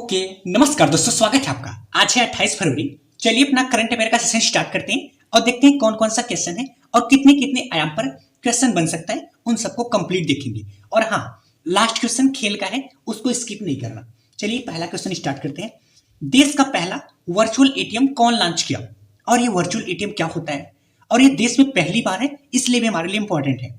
Okay, नमस्कार दोस्तों, स्वागत है आपका। आज है 28 फरवरी। चलिए अपना करंट अफेयर का सेशन स्टार्ट करते हैं और देखते हैं कौन कौन सा क्वेश्चन है और कितने कितने आयाम पर क्वेश्चन बन सकता है, उन सबको कंप्लीट देखेंगे। और हाँ, लास्ट क्वेश्चन खेल का है, उसको स्किप नहीं करना। चलिए पहला क्वेश्चन स्टार्ट करते हैं। देश का पहला वर्चुअल एटीएम कौन लॉन्च किया और ये वर्चुअल एटीएम क्या होता है और ये देश में पहली बार है, इसलिए भी हमारे लिए इंपॉर्टेंट है।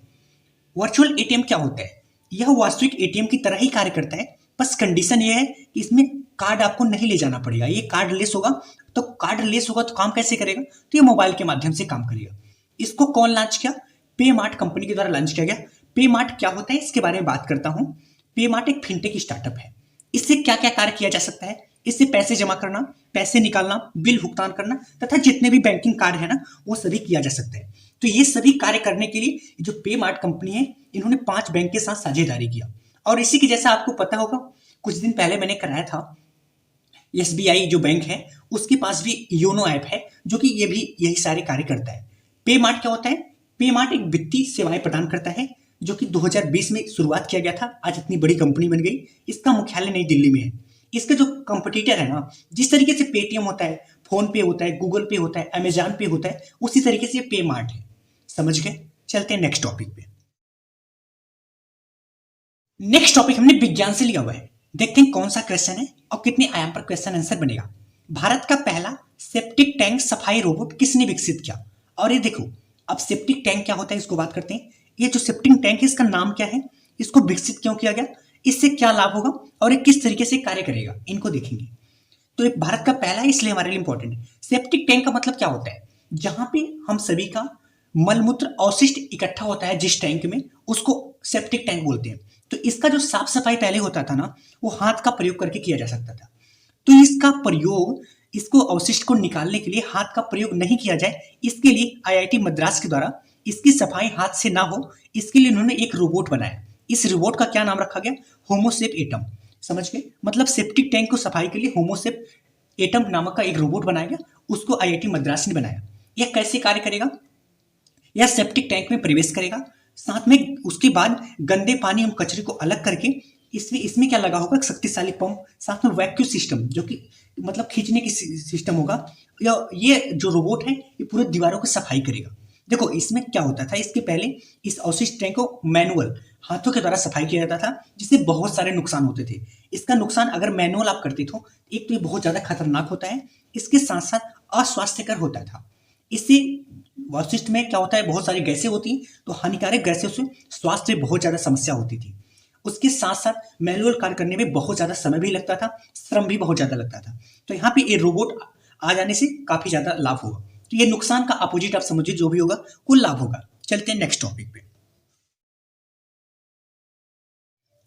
वर्चुअल एटीएम क्या होता है? यह वास्तविक एटीएम की तरह ही कार्य करता है, बस कंडीशन ये है कि इसमें कार्ड आपको नहीं ले जाना पड़ेगा। ये कार्डलेस होगा, तो काम कैसे करेगा? तो ये मोबाइल के माध्यम से काम करेगा। इसको कौन लॉन्च किया? पे मार्ट कंपनी के द्वारा लॉन्च किया गया। पे मार्ट क्या होता है इसके बारे में बात करता हूं। पे मार्ट एक फिनटेक स्टार्टअप है। इससे क्या क्या कार्य किया जा सकता है? इससे पैसे जमा करना, पैसे निकालना, बिल भुगतान करना तथा जितने भी बैंकिंग कार्य है ना, वो सभी किया जा सकता है। तो ये सभी कार्य करने के लिए जो पे मार्ट कंपनी है, इन्होंने 5 बैंक के साथ साझेदारी किया। और इसी के जैसा आपको पता होगा, कुछ दिन पहले मैंने कराया था, एसबीआई जो बैंक है उसके पास भी योनो ऐप है, जो कि ये भी यही सारे कार्य करता है। पे मार्ट क्या होता है? पे मार्ट एक वित्तीय सेवाएं प्रदान करता है, जो कि 2020 में शुरुआत किया गया था। आज इतनी बड़ी कंपनी बन गई। इसका मुख्यालय नई दिल्ली में है। इसका जो कंपटीटर है ना, जिस तरीके से पेटीएम होता है, फोन पे होता है, गूगल पे होता है, अमेजॉन पे होता है, उसी तरीके से पे मार्ट है। समझ गए? चलते हैं नेक्स्ट टॉपिक पे। नेक्स्ट टॉपिक हमने विज्ञान से लिया हुआ है। देखते हैं कौन सा क्वेश्चन है और कितने आयाम पर क्वेश्चन आंसर बनेगा। भारत का पहला सेप्टिक टैंक सफाई रोबोट किसने विकसित किया? और ये देखो, अब सेप्टिक टैंक क्या होता है इसको बात करते हैं। ये जो सेप्टिक टैंक है, इसका नाम क्या है, इसको विकसित क्यों किया गया, इससे क्या लाभ होगा और ये किस तरीके से कार्य करेगा, इनको देखेंगे। तो एक भारत का पहला है, इसलिए हमारे लिए इंपॉर्टेंट है। सेप्टिक टैंक का मतलब क्या होता है? जहां पे हम सभी का मलमूत्र अवशिष्ट इकट्ठा होता है, जिस टैंक में, उसको सेप्टिक टैंक बोलते हैं। तो इसका जो साफ सफाई पहले होता था ना, वो हाथ का प्रयोग करके किया जा सकता था। तो इसका प्रयोग, इसको अवशिष्ट को निकालने के लिए हाथ का प्रयोग नहीं किया जाए, इसके लिए आईआईटी मद्रास के द्वारा इसकी सफाई हाथ से ना हो, इसके लिए उन्होंने एक रोबोट बनाया। इस रोबोट का क्या नाम रखा गया? होमोसेप एटम। समझ गए? मतलब सेप्टिक टैंक को सफाई के लिए होमोसेप एटम नामक का एक रोबोट बनाया गया, उसको आईआईटी मद्रास ने बनाया। यह कैसे कार्य करेगा? यह सेप्टिक टैंक में प्रवेश करेगा, साथ में उसके बाद गंदे पानी और कचरे को अलग करके इसमें क्या लगा होगा? एक शक्तिशाली पंप, साथ में वैक्यूम सिस्टम, जो कि मतलब खींचने की सिस्टम होगा। ये जो रोबोट है, ये पूरे दीवारों की सफाई करेगा। देखो इसमें क्या होता था, इसके पहले इस अवशिष्ट टैंक को मैनुअल हाथों के द्वारा सफाई किया जाता था, जिससे बहुत सारे नुकसान होते थे। इसका नुकसान अगर मैनुअल आप करते हो, एक तो ये बहुत ज्यादा खतरनाक होता है, इसके साथ साथ अस्वास्थ्यकर होता था। इससे अवशिष्ट में क्या होता है, बहुत सारी गैसें होती हैं, तो हानिकारक गैसों से स्वास्थ्य में बहुत ज्यादा समस्या होती थी। उसके साथ साथ मैनुअल कार्य करने में बहुत ज्यादा समय भी लगता था, श्रम भी बहुत ज्यादा लगता था। तो यहाँ पे ये रोबोट आ जाने से काफी ज्यादा लाभ होगा। तो ये नुकसान का अपोजिट आप समझिए, जो भी होगा कुल लाभ होगा। चलते हैं नेक्स्ट टॉपिक पे।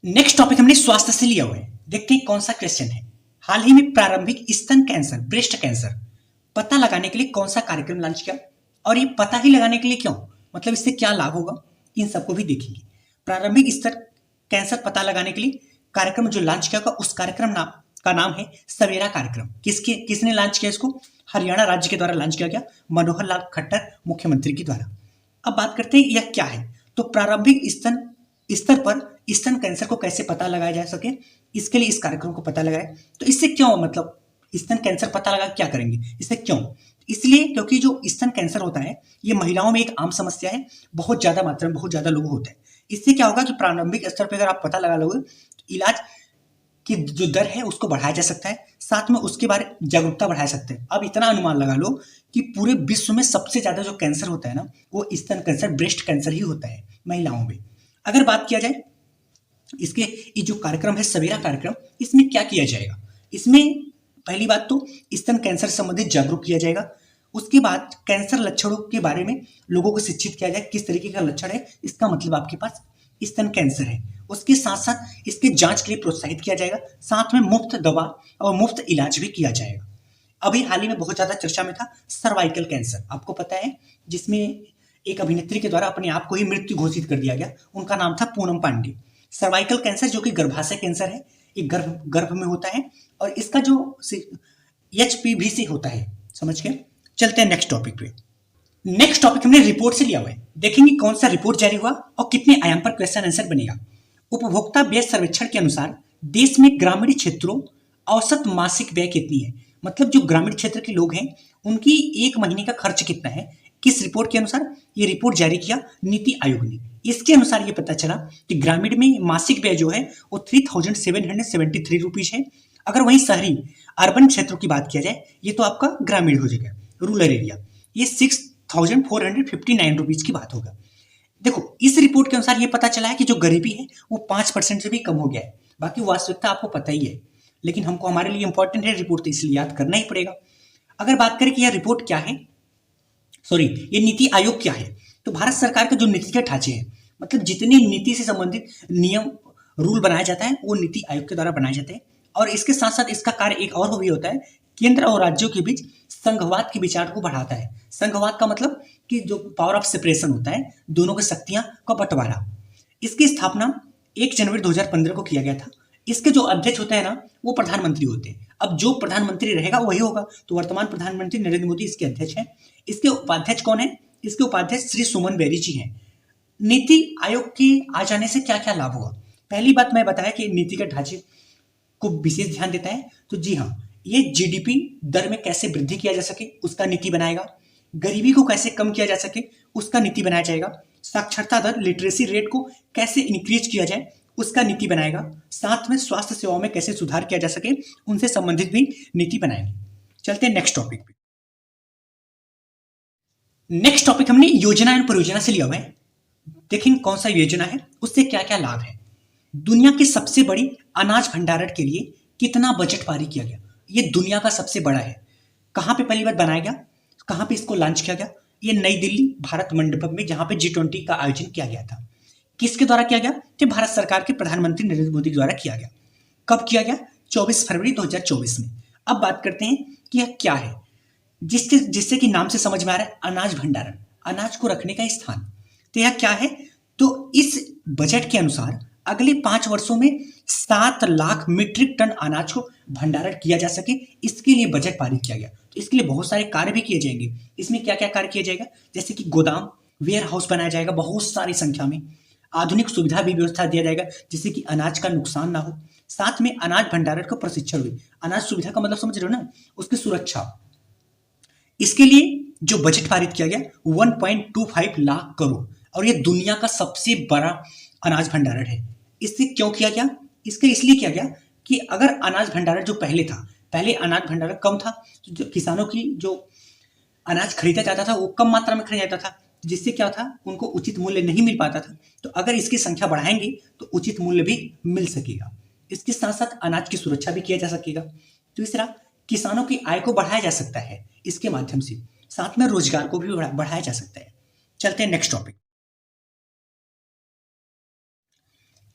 नेक्स्ट टॉपिक हमने स्वास्थ्य से लिया हुआ है। देखते हैं कौन सा क्वेश्चन है। हाल ही में प्रारंभिक स्तन कैंसर, ब्रेस्ट कैंसर पता लगाने के लिए कौन सा कार्यक्रम लॉन्च किया? और ये पता ही लगाने के लिए क्यों, मतलब इससे क्या लाभ होगा, इन सबको भी देखेंगे। प्रारंभिक स्तर कैंसर पता लगाने के लिए कार्यक्रम जो लॉन्च किया होगा, उस कार्यक्रम का नाम है सवेरा कार्यक्रम। किसने लॉन्च किया इसको? हरियाणा राज्य के द्वारा लॉन्च किया गया, मनोहर लाल खट्टर मुख्यमंत्री के द्वारा। अब बात करते हैं यह क्या है। तो प्रारंभिक स्तर पर स्तन कैंसर को कैसे पता लगाया जा सके, इसके लिए इस कार्यक्रम को पता लगाए। तो इससे क्यों, मतलब स्तन कैंसर पता लगा क्या करेंगे, इससे क्यों? इसलिए क्योंकि जो स्तन कैंसर होता है, ये महिलाओं में एक आम समस्या है, बहुत ज्यादा मात्रा में बहुत ज्यादा लोगों होता है। इससे क्या होगा कि प्रारंभिक स्तर पर अगर आप पता लगा लोगे, तो इलाज की जो दर है उसको बढ़ाया जा सकता है, साथ में उसके बारे में जागरूकता बढ़ा सकते हैं। अब इतना अनुमान लगा लो कि पूरे विश्व में सबसे ज्यादा जो कैंसर होता है ना, वो स्तन कैंसर, ब्रेस्ट कैंसर ही होता है महिलाओं में। अगर बात किया जाए इसके, ये जो कार्यक्रम है सवेरा कार्यक्रम, इसमें क्या किया जाएगा? इसमें पहली बात तो स्तन कैंसर से संबंधित जागरूक किया जाएगा। उसके बाद कैंसर लक्षणों के बारे में लोगों को शिक्षित किया जाए, किस तरीके का लक्षण है, इसका मतलब आपके पास स्तन कैंसर है। उसके साथ साथ इसके जांच के लिए प्रोत्साहित किया जाएगा, साथ में मुफ्त दवा और मुफ्त इलाज भी किया जाएगा। अभी हाल ही में बहुत ज्यादा चर्चा में था सर्वाइकल कैंसर, आपको पता है, जिसमें एक अभिनेत्री के द्वारा अपने आप को ही मृत्यु घोषित कर दिया गया। उनका नाम था पूनम पांडे। सर्वाइकल कैंसर जो कि गर्भाशय कैंसर है, एक गर्भ में होता है, और इसका जो एचपीवी से होता है। समझ गए? चलते हैं नेक्स्ट टॉपिक पे। नेक्स्ट टॉपिक हमने रिपोर्ट से लिया हुआ है। देखेंगे कौन सा रिपोर्ट जारी हुआ और कितने आयाम पर क्वेश्चन आंसर बनेगा। उपभोक्ता व्यय सर्वेक्षण के अनुसार देश में ग्रामीण क्षेत्रों औसत मासिक व्यय कितनी है, मतलब जो ग्रामीण क्षेत्र के लोग हैं उनकी एक महीने का खर्च कितना है, किस रिपोर्ट के अनुसार? ये रिपोर्ट जारी किया नीति आयोग ने। इसके अनुसार ये पता चला कि ग्रामीण में मासिक व्यय जो है वो 3773 रुपीज है। अगर वहीं शहरी अर्बन क्षेत्रों की बात किया जाए, ये तो आपका ग्रामीण हो जाएगा, रूरल एरिया, ये 6459 रुपीज की बात होगा। देखो इस रिपोर्ट के अनुसार ये पता चला है कि जो गरीबी है वो 5% से भी कम हो गया है। बाकी वास्तविकता आपको पता ही है, लेकिन हमको हमारे लिए इंपॉर्टेंट है रिपोर्ट, तो इसलिए याद करना ही पड़ेगा। अगर बात करें कि यह रिपोर्ट क्या है, सॉरी ये नीति आयोग क्या है, तो भारत सरकार के जो नीति के ढांचे हैं, मतलब जितनी नीति से संबंधित नियम रूल बनाया जाता है वो नीति आयोग के द्वारा बनाए जाते हैं। और इसके साथ साथ इसका कार्य एक और भी होता है, केंद्र और राज्यों के बीच संघवाद के विचार को बढ़ाता है। संघवाद का मतलब कि जो पावर ऑफ सेपरेशन होता है, दोनों की शक्तियां का बंटवारा। इसकी स्थापना 1 जनवरी 2015 को किया गया था। इसके जो अध्यक्ष होते हैं ना, वो प्रधानमंत्री होते हैं। अब जो प्रधानमंत्री रहेगा वही होगा, तो वर्तमान प्रधानमंत्री नरेंद्र मोदी इसके अध्यक्ष हैं। इसके उपाध्यक्ष कौन है? इसके उपाध्यक्ष श्री सुमन बेरी जी हैं। नीति आयोग के आ जाने से क्या क्या लाभ हुआ? पहली बात मैं बताया कि नीति के ढांचे को विशेष ध्यान देता है, तो जी हाँ, ये जीडीपी दर में कैसे वृद्धि किया जा सके उसका नीति बनाएगा, गरीबी को कैसे कम किया जा सके उसका नीति बनाया जाएगा, साक्षरता दर लिटरेसी रेट को कैसे इंक्रीज किया जाए उसका नीति बनाएगा, साथ में स्वास्थ्य सेवाओं में कैसे सुधार किया जा सके उनसे संबंधित भी नीति बनाएंगे। चलते हैं नेक्स्ट टॉपिक पे। नेक्स्ट टॉपिक हमने योजना एंड परियोजना से लिया हुआ है। देखेंगे कौन सा योजना है, उससे क्या क्या लाभ है। दुनिया की सबसे बड़ी अनाज भंडारण के लिए कितना बजट पारित किया गया? ये दुनिया का सबसे बड़ा है। कहाँ पे पहली बार बनाया गया, कहाँ पे इसको लॉन्च किया गया? ये नई दिल्ली भारत मंडपम में, जहाँ पे G20 का आयोजन किया गया था। किसके द्वारा किया गया? ये भारत सरकार के प्रधानमंत्री नरेंद्र मोदी द्वारा किया गया। कब किया गया? 24 फरवरी 2024 में। अब बात करते हैं कि यह क्या है, जिससे कि नाम से समझ में आ रहा है, अनाज भंडारण, अनाज को रखने का स्थान। तो यह क्या है? तो इस बजट के अनुसार अगले 5 वर्षों में 7 लाख मीट्रिक टन अनाज को भंडारण किया जा सके, इसके लिए बजट पारित किया गया। तो इसके लिए बहुत सारे कार्य भी किए जाएंगे। इसमें क्या क्या कार्य किया जाएगा? जैसे कि गोदाम, वेयर हाउस बनाया जाएगा बहुत सारी संख्या में, आधुनिक सुविधा भी व्यवस्था दिया जाएगा जिससे कि अनाज का नुकसान ना हो, साथ में अनाज भंडारण का प्रशिक्षण भी। अनाज सुविधा का मतलब समझ रहे हो ना, उसकी सुरक्षा। इसके लिए जो बजट पारित किया गया 1.25 लाख करोड़, और ये दुनिया का सबसे बड़ा अनाज भंडारण है। इससे क्यों किया गया? इसके इसलिए किया गया कि अगर अनाज भंडारण जो पहले था, पहले अनाज भंडारण कम था, तो जो किसानों की जो अनाज खरीदा जाता था वो कम मात्रा में खरीदा जाता था, जिससे क्या था, उनको उचित मूल्य नहीं मिल पाता था। तो अगर इसकी संख्या बढ़ाएंगे तो उचित मूल्य भी मिल सकेगा। इसके साथ साथ अनाज की सुरक्षा भी किया जा सकेगा। तीसरा, किसानों की आय को बढ़ाया जा सकता है इसके माध्यम से, साथ में रोजगार को भी बढ़ाया जा सकता है। चलते हैं नेक्स्ट टॉपिक।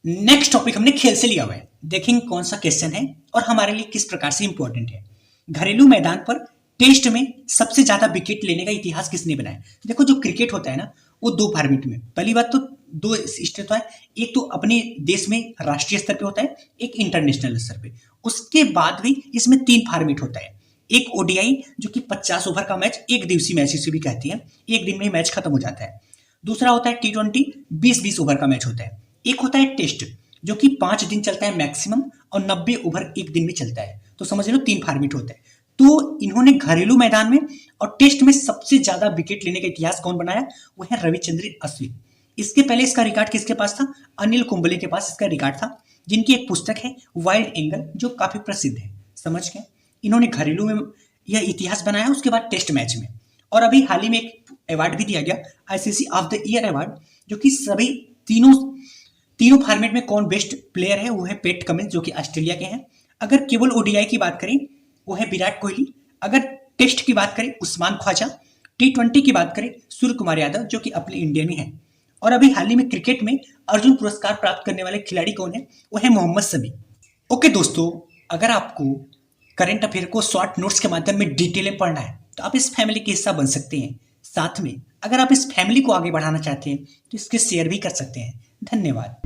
नेक्स्ट टॉपिक हमने खेल से लिया हुआ है। देखेंगे कौन सा क्वेश्चन है और हमारे लिए किस प्रकार से इंपॉर्टेंट है। घरेलू मैदान पर टेस्ट में सबसे ज्यादा विकेट लेने का इतिहास किसने बनाया? देखो जो क्रिकेट होता है ना, वो 2 फॉर्मेट में, पहली बात तो 2 स्टेट होता है, एक तो अपने देश में राष्ट्रीय स्तर पे होता है, एक इंटरनेशनल स्तर पे। उसके बाद भी इसमें 3 फॉर्मेट होता है। एक ओडीआई जो कि 50 ओवर का मैच, एक दिवसीय मैच इसे भी कहते हैं, एक दिन में मैच खत्म हो जाता है। दूसरा होता है T20, 20-20 ओवर का मैच होता है। एक होता है टेस्ट जो कि 5 दिन चलता है मैक्सिमम, और 90 ओवर एक दिन में चलता है। तो समझ लो 3 फॉर्मेट होता है। तो इन्होंने घरेलू मैदान में और टेस्ट में सबसे ज्यादा विकेट लेने का इतिहास कौन बनाया? वो है रविचंद्रन अश्विन। इसके पहले इसका रिकॉर्ड किसके पास था? अनिल कुंबले के पास इसका रिकॉर्ड था, जिनकी एक पुस्तक है वाइल्ड एंगल, जो काफी प्रसिद्ध है। समझ गए? इन्होंने घरेलू में यह इतिहास बनाया, उसके बाद टेस्ट मैच में। और अभी हाल ही में एक अवार्ड भी दिया गया, ICC of the year award, जो कि सभी तीनों फॉर्मेट में कौन बेस्ट प्लेयर है, वो है पैट कमिंस जो कि ऑस्ट्रेलिया के हैं। अगर केवल ओडीआई की बात करें वो है विराट कोहली। अगर टेस्ट की बात करें उस्मान ख्वाजा। T20 की बात करें सूर्य कुमार यादव जो कि अपने इंडिया में है। और अभी हाल ही में क्रिकेट में अर्जुन पुरस्कार प्राप्त करने वाले खिलाड़ी कौन है? वो है मोहम्मद शमी। ओके दोस्तों, अगर आपको करंट अफेयर को शॉर्ट नोट्स के माध्यम में डिटेल में पढ़ना है तो आप इस फैमिली के हिस्सा बन सकते हैं। साथ में अगर आप इस फैमिली को आगे बढ़ाना चाहते हैं तो इसके शेयर भी कर सकते हैं। धन्यवाद।